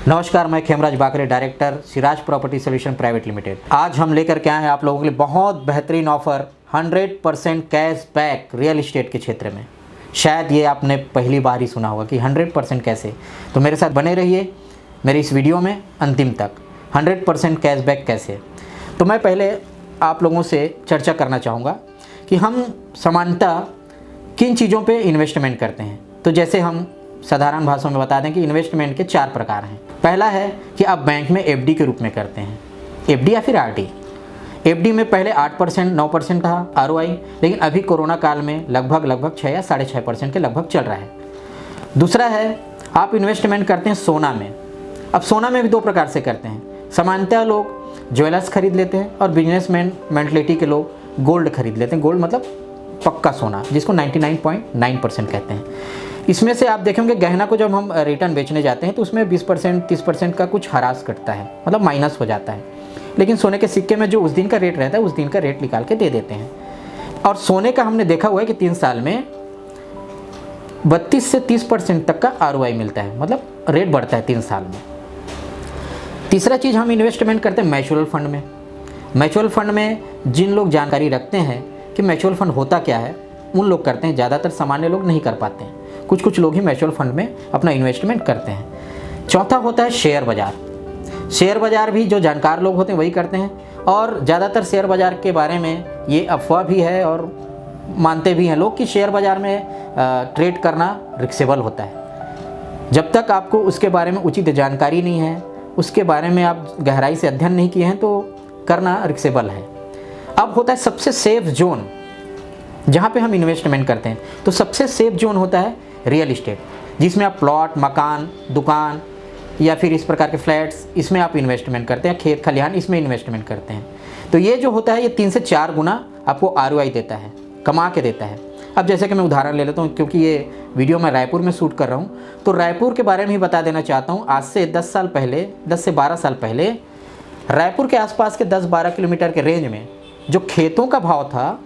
नमस्कार, मैं Khemraj Bakre, director Siraj property solution private limited. आज हम लेकर के आए हैं आप लोगों के लिए बहुत बेहतरीन offer 100% cash back real estate के क्षेत्र में। शायद ये आपने पहली बार ही सुना होगा कि 100% कैसे। तो मेरे साथ बने रहिए मेरी इस वीडियो में अंतिम तक। 100% कैश बैक कैसे। तो मैं पहले आप लोगों से चर्चा करना चाहूँगा कि हम सामान्यतः किन चीज़ों पे इन्वेस्टमेंट करते हैं। तो जैसे हम साधारण भाषा में बता दें कि इन्वेस्टमेंट के 4 प्रकार हैं। पहला है कि आप बैंक में एफडी के रूप में करते हैं, एफडी या फिर आरडी। एफडी में पहले 8% 9% था आरओआई, लेकिन अभी कोरोना काल में लगभग 6 या 6.5% के लगभग चल रहा है। दूसरा है आप इन्वेस्टमेंट करते हैं सोना में। अब सोना में भी 2 प्रकार से करते हैं। सामान्यतः लोग ज्वेलर्स खरीद लेते हैं और बिजनेसमैन मेंटलिटी के लोग गोल्ड खरीद लेते हैं। गोल्ड मतलब पक्का सोना, जिसको 99.9% कहते हैं। इसमें से आप देखेंगे गहना को जब हम रिटर्न बेचने जाते हैं तो उसमें 20% 30% का कुछ हरास कटता है, मतलब माइनस हो जाता है। लेकिन सोने के सिक्के में जो उस दिन का रेट रहता है उस दिन का रेट निकाल के दे देते हैं। और सोने का हमने देखा हुआ है कि 3 साल में 32 से 30% तक का आरओआई मिलता है, मतलब रेट बढ़ता है 3 साल में। तीसरा चीज़ हम इन्वेस्टमेंट करते हैं म्यूचुअल फंड में। म्यूचुअल फंड में जिन लोग जानकारी रखते हैं कि म्यूचुअल फंड होता क्या है, उन लोग करते हैं। ज़्यादातर सामान्य लोग नहीं कर पाते हैं। कुछ लोग ही म्यूचुअल फंड में अपना इन्वेस्टमेंट करते हैं। चौथा होता है शेयर बाज़ार। शेयर बाज़ार भी जो जानकार लोग होते हैं वही करते हैं। और ज़्यादातर शेयर बाज़ार के बारे में ये अफवाह भी है और मानते भी हैं लोग कि शेयर बाज़ार में ट्रेड करना रिस्केबल होता है। जब तक आपको उसके बारे में उचित जानकारी नहीं है, उसके बारे में आप गहराई से अध्ययन नहीं किए हैं, तो करना रिस्केबल है। अब होता है सबसे सेफ जोन जहाँ पे हम इन्वेस्टमेंट करते हैं। तो सबसे सेफ जोन होता है रियल इस्टेट, जिसमें आप प्लॉट, मकान, दुकान या फिर इस प्रकार के फ्लैट्स, इसमें आप इन्वेस्टमेंट करते हैं। खेत खलिहान, इसमें इन्वेस्टमेंट करते हैं। तो ये जो होता है ये 3 से 4 गुना आपको आरओआई देता है, कमा के देता है। अब जैसे कि मैं उदाहरण ले लेता हूँ, क्योंकि ये वीडियो मैं रायपुर में शूट कर रहा हूँ, तो रायपुर के बारे में ही बता देना चाहता हूँ। आज से 10 साल पहले, 10 से 12 साल पहले रायपुर के आसपास के 10-12 किलोमीटर के रेंज में जो खेतों का भाव था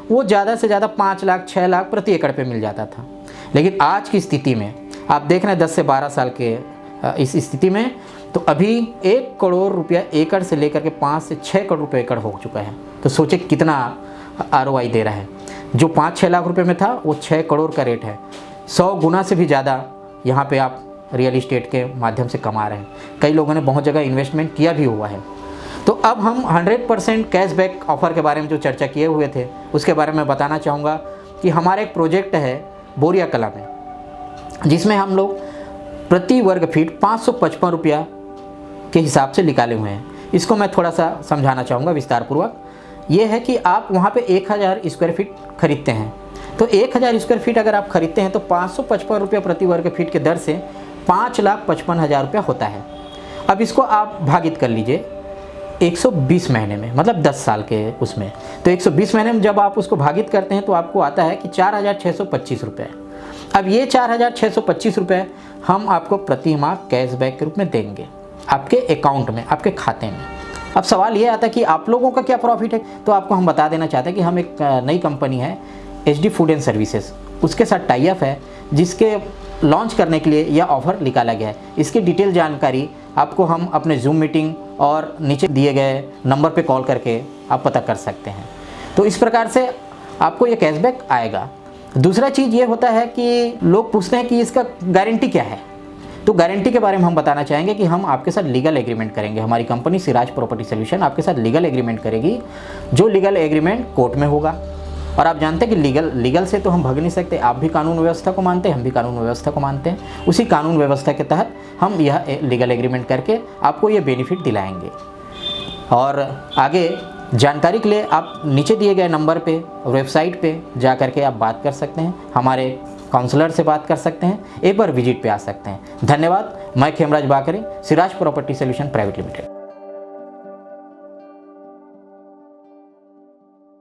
वो ज़्यादा से ज़्यादा 5 लाख 6 लाख प्रति एकड़ पे मिल जाता था। लेकिन आज की स्थिति में आप देख रहे हैं 10 से 12 साल के इस स्थिति में, तो अभी 1 करोड़ रुपया एकड़ से लेकर के 5 से 6 करोड़ रुपये एकड़ हो चुका है। तो सोचे कितना आरओआई दे रहा है। जो 5-6 लाख रुपए में था वो 6 करोड़ का रेट है। 100 गुना से भी ज़्यादा यहाँ पे आप रियल इस्टेट के माध्यम से कमा रहे हैं। कई लोगों ने बहुत जगह इन्वेस्टमेंट किया भी हुआ है। तो अब हम 100% कैशबैक ऑफ़र के बारे में जो चर्चा किए हुए थे उसके बारे में बताना चाहूँगा कि हमारा एक प्रोजेक्ट है बोरिया कला में, जिसमें हम लोग प्रति वर्ग फीट 555 रुपया के हिसाब से निकाले हुए हैं। इसको मैं थोड़ा सा समझाना चाहूँगा विस्तारपूर्वक। ये है कि आप वहाँ पे 1000 स्क्वायर फीट खरीदते हैं। तो 1000 स्क्वायर फीट अगर आप खरीदते हैं तो 555 रुपया प्रति वर्ग फीट के दर से 5,55,000 रुपया होता है। अब इसको आप भागित कर लीजिए 120 महीने में, मतलब 10 साल के उसमें। तो 120 महीने में जब आप उसको भागित करते हैं तो आपको आता है कि 4,625 रुपये। अब ये 4,625 रुपये हम आपको प्रति माह कैशबैक के रूप में देंगे आपके अकाउंट में, आपके खाते में। अब सवाल ये आता है कि आप लोगों का क्या प्रॉफिट है। तो आपको हम बता देना चाहते हैं कि हम एक नई कंपनी है HD फूड एंड सर्विसेज, उसके साथ टाई अप है, जिसके लॉन्च करने के लिए यह ऑफ़र निकाला गया है। इसकी डिटेल जानकारी आपको हम अपने जूम मीटिंग और नीचे दिए गए नंबर पे कॉल करके आप पता कर सकते हैं। तो इस प्रकार से आपको ये कैशबैक आएगा। दूसरा चीज़ ये होता है कि लोग पूछते हैं कि इसका गारंटी क्या है। तो गारंटी के बारे में हम बताना चाहेंगे कि हम आपके साथ लीगल एग्रीमेंट करेंगे। हमारी कंपनी सिराज प्रॉपर्टी सोल्यूशन आपके साथ लीगल एग्रीमेंट करेगी, जो लीगल एग्रीमेंट कोर्ट में होगा। और आप जानते हैं कि लीगल से तो हम भाग नहीं सकते। आप भी कानून व्यवस्था को मानते हैं, हम भी कानून व्यवस्था को मानते हैं। उसी कानून व्यवस्था के तहत हम यह लीगल एग्रीमेंट करके आपको ये बेनिफिट दिलाएंगे। और आगे जानकारी के लिए आप नीचे दिए गए नंबर पे, वेबसाइट पे जा कर के आप बात कर सकते हैं, हमारे काउंसलर से बात कर सकते हैं, एक बार विजिट पे आ सकते हैं। धन्यवाद। मैं Khemraj Bakre, Siraj property solution private limited.